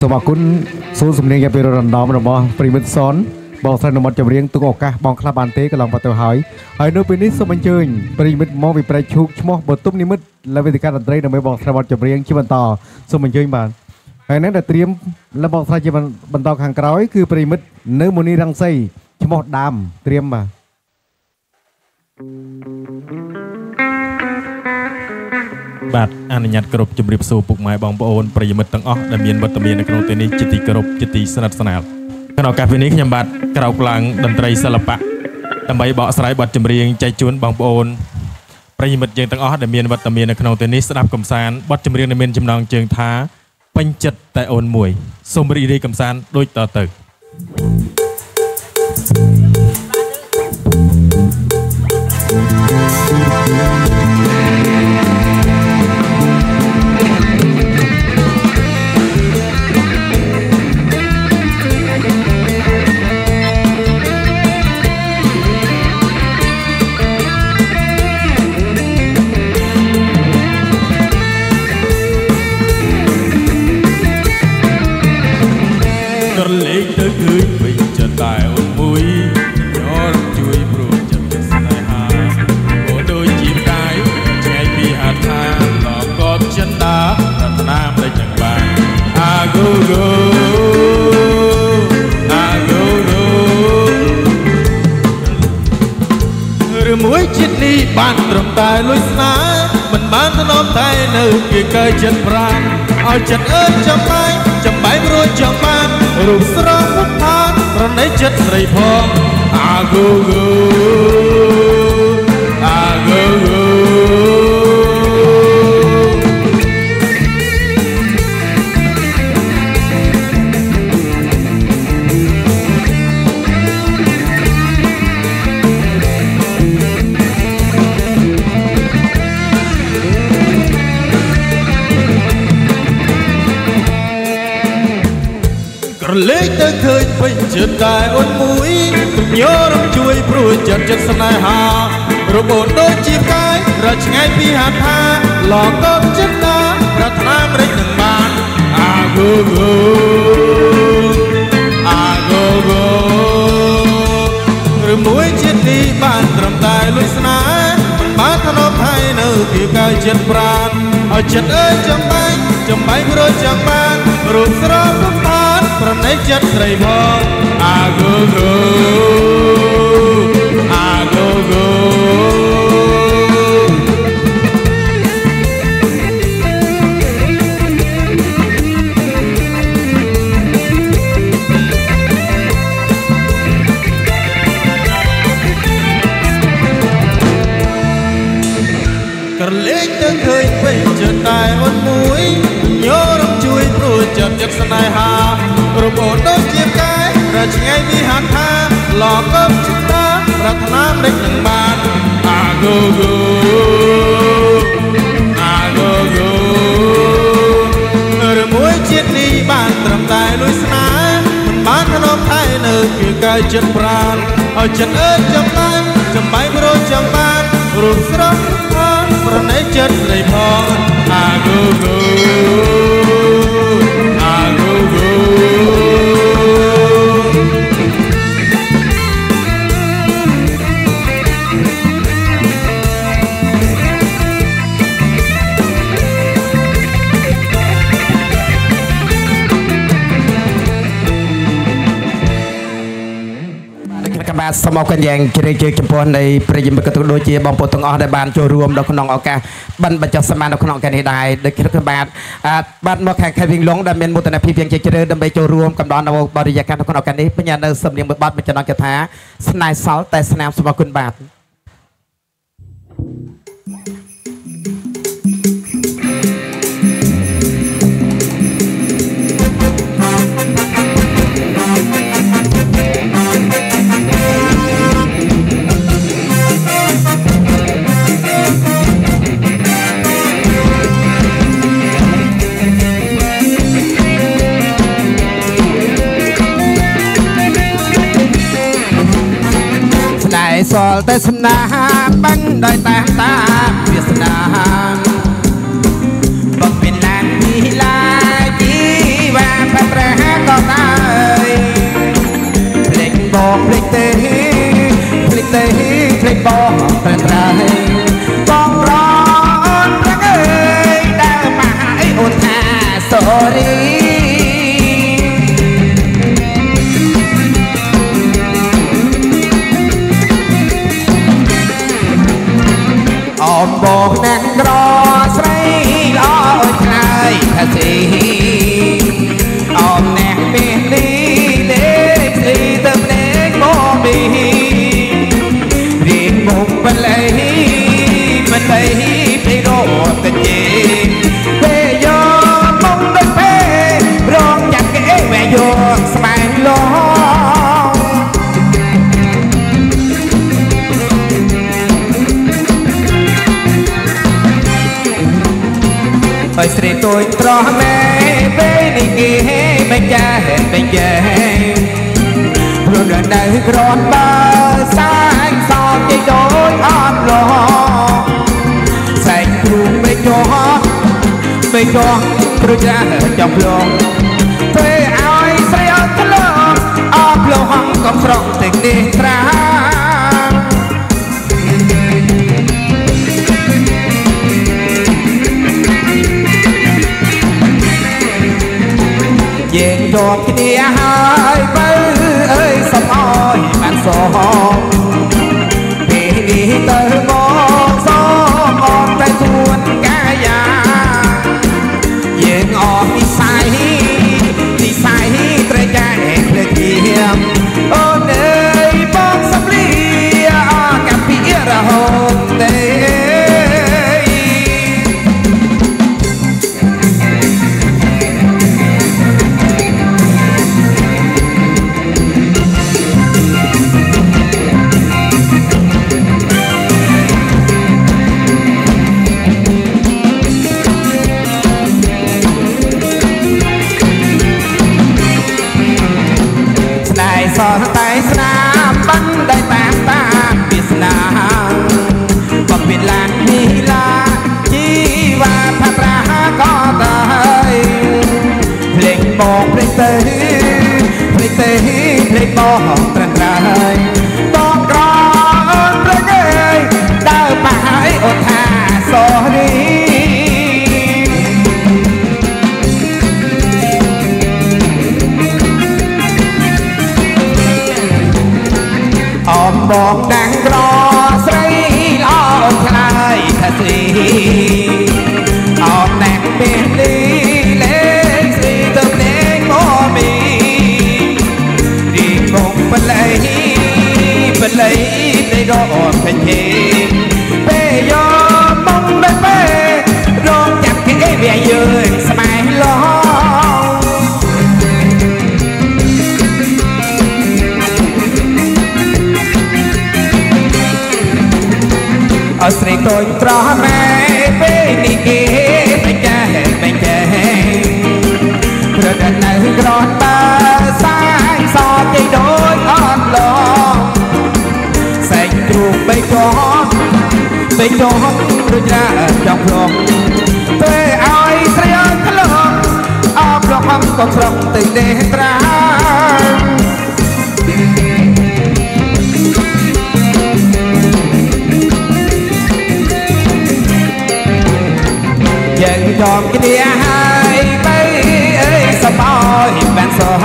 សូមអរគុណសួរសំនៀងយ៉ាងពីរំដំរបស់ប្រិមិត្តសនបងស្រីនមត់ចម្រៀងទុកឱកាសបងខ្លះបានទេកន្លងបាត់ទៅហើយនៅពេលនេះសូមអញ្ជើញប្រិមិត្តមកវិប្រែឈូកឈ្មោះបទុមនិមិត្តលើវេទិកាតន្ត្រីដើម្បីបងស្រីបទចម្រៀងជាបន្តសូមអញ្ជើញបាទហើយនេះដែលត្រៀមលបងស្រីជាបន្តខាងក្រោយគឺប្រិមិត្តនៅមូនីរង្សីឈ្មោះដាមត្រៀមបាទបាទអនុញ្ញាតគ្រប់ជម្រាបសួរពុកម៉ែបងប្អូនប្រិយមិត្តទាំងអស់ដែលមានវត្តមាននៅក្នុងទីនេះជាទីគោរពជាទីស្និទ្ធស្នាលក្នុងឱកាសពេលនេះខ្ញុំបាទក្រោកឡើងតន្ត្រីសិល្បៈដើម្បីបកស្រាយបទចម្រៀងចែកជូនបងប្អូនប្រិយមិត្តយើងទាំងអស់ដែលមានវត្តមាននៅក្នុងទីនេះស្ដាប់កំសាន្តបទចម្រៀងដែលមានចំណងជើងថាពេញចិត្តតែអូនមួយសូមរីករាយកំសាន្តដូចតទៅលេខទៅឃើញពេញចិត្តតែអូនមួយញ័រជួយព្រោះចិត្តស្នេហាអូដូចជាផ្កាយឆ្ងាយពីហត្ថាឡកបចិន្តាប្រាថ្នាមិនដឹងបានអាហ្គូហ្គូអាហ្គូហ្គូឬមួយចិត្តនេះបានត្រឹមតែលួចស្នេហ៍មិនបានធ្នមតែនៅគេកើចិត្តប្រាំឲ្យចិត្តអើយចាំបាច់ចាំបែករួចចង់បានរូបស្រស់ពុតផានប្រណិតចិត្តស្រីផងអាហ្គូហ្គូអាហ្គូហ្គូលេខទៅឃើញពេញចិត្តតែអូនមួយទំញរំជួយព្រោះចិត្តស្នេហារបូនដូចជាផ្កាយរត់ឆ្ងាយពីហត្ថាឡកបចិត្តតាប្រាថ្នាមិននឹងបានអាហ្គូហ្គូអាហ្គូហ្គូឬមួយចិត្តនេះបានត្រឹមតែលួចស្នេហ៍បានធ្នមថៃនៅពីកាយចិត្តប្រាណឲ្យចិត្តអើយចាំបាច់ព្រោះចាំបានរូបស្រស់ពុកផានប្រណិតចិត្តស្រីផងអាហ្គូហ្គូអាហ្គូហ្គូក្រលេខទៅឃើញពេញចិត្តតែអូនមួយញ័រជួយព្រោះចិត្តស្នេហារបូនដូចជាផ្កាយរត់ឆ្ងាយពីហត្ថាឡកបចិត្តតាប្រាថ្នាមិននឹងបានអាហ្គូហ្គូអាហ្គូហ្គូឬមួយជាតិនេះបានត្រឹមតែលួចស្នេហ៍មិនបានធ្នមថែនៅគឺកាយចិត្តប្រាណឲ្យចិត្តអើយចាំបាច់ព្រោះចាំបានរូបស្រស់ប្រណិតចិត្តស្រីផងអាហ្គូហ្គូអាហ្គូហ្គូបាទសូមអរគុណយ៉ាងជ្រាលជ្រៅចំពោះនៃប្រិយមិត្តក៏ដូចជាបងប្អូនទាំងអស់ដែលបានចូលរួមនៅក្នុងឱកាសបិណ្ឌបញ្ចុះសមាននៅក្នុងឱកាសនេះដែរដូចខ្ញុំបាទមកខាងខេវីងឡុងដែលមានមោទនភាពយ៉ាងជ្រាលជ្រៅដើម្បីចូលរួមកំដរនៅបរិយាកាសនៅក្នុងឱកាសនេះបញ្ញានៅសំនៀងមួយបទបញ្ចំណងកថាស្នេហ៍សល់តែស្នាមសូមអរគុណបាទសល់តែស្នាមបាញ់ដោយតាមវាសនាបបិលានពីឡាជីវ៉ា ផាត្រាក៏តើភ្លេចបងភ្លេចទេភ្លេចទេភ្លេចបងប្រែត្រៃបងរនប្រងើយដើរមកឲ្យអូនថា sorry អូនបងណាស់ក្រស្រីល្អអូនខ្លាយថាស៊ីអូនណាស់មាននេះលេខស៊ីទៅភ្នែកមកពីរៀងមុខបល័យមិនដីពីរត់ទៅជេពេលយកមកដូចពេលរងចាក់គេវែងយកស្បែកលោហើយស្រីតូចត្រោះម៉ែពេលនេះគេមិនចាស់មិនចាស់ព្រោះនៅក្រនបើសាយសោកជាដូចអត់លោសែងគ្រូមិនចោះមិនចោះព្រោះចាស់ចំឡងពេលឲ្យស្រីអត់ក្លងអបលោហងកំស្រង់ទាំងនេះត្រាយើងជាប់គ្នាហើយបើអើយសុំអើយបានសងពេលនេះទៅមកសូមអត់តែទួនកាយាយើងអស់និស័យត្រូវចែកភ្លេចទៀមអូនអើយបងសំលីអស់កាពីរហូតទេសរតែស្នាមបានได้តាមវាសនាបំពេញឡាននេះឡាជីវ៉ាផាត្រាក៏ទៅភ្លេចបងភ្លេចទេភ្លេចទេភ្លេចបងត្រឹមត្រូវបងក្រអូនភ្លេចទេដើរមកឲ្យអូនថា sorry ông bọt đang lo sấy lo khai thật gì ông đang bên đi lên gì từ đến có mi đi cùng bên lấy để gọi thành gì bây giờ mong đến bê rong chặt cái về giường smile lo ở sài tôi trò mẹ bên đi kia bên cha rồi đợt này còn ba sai so cây đôi on lo xanh chuột bên cho rồi ra trong lòng tôi ai say ơi cái lòng ôm lòng âm còn lòng tình để ra dần tròn cái đĩa hai bay ơi sao bao hiệp bạn so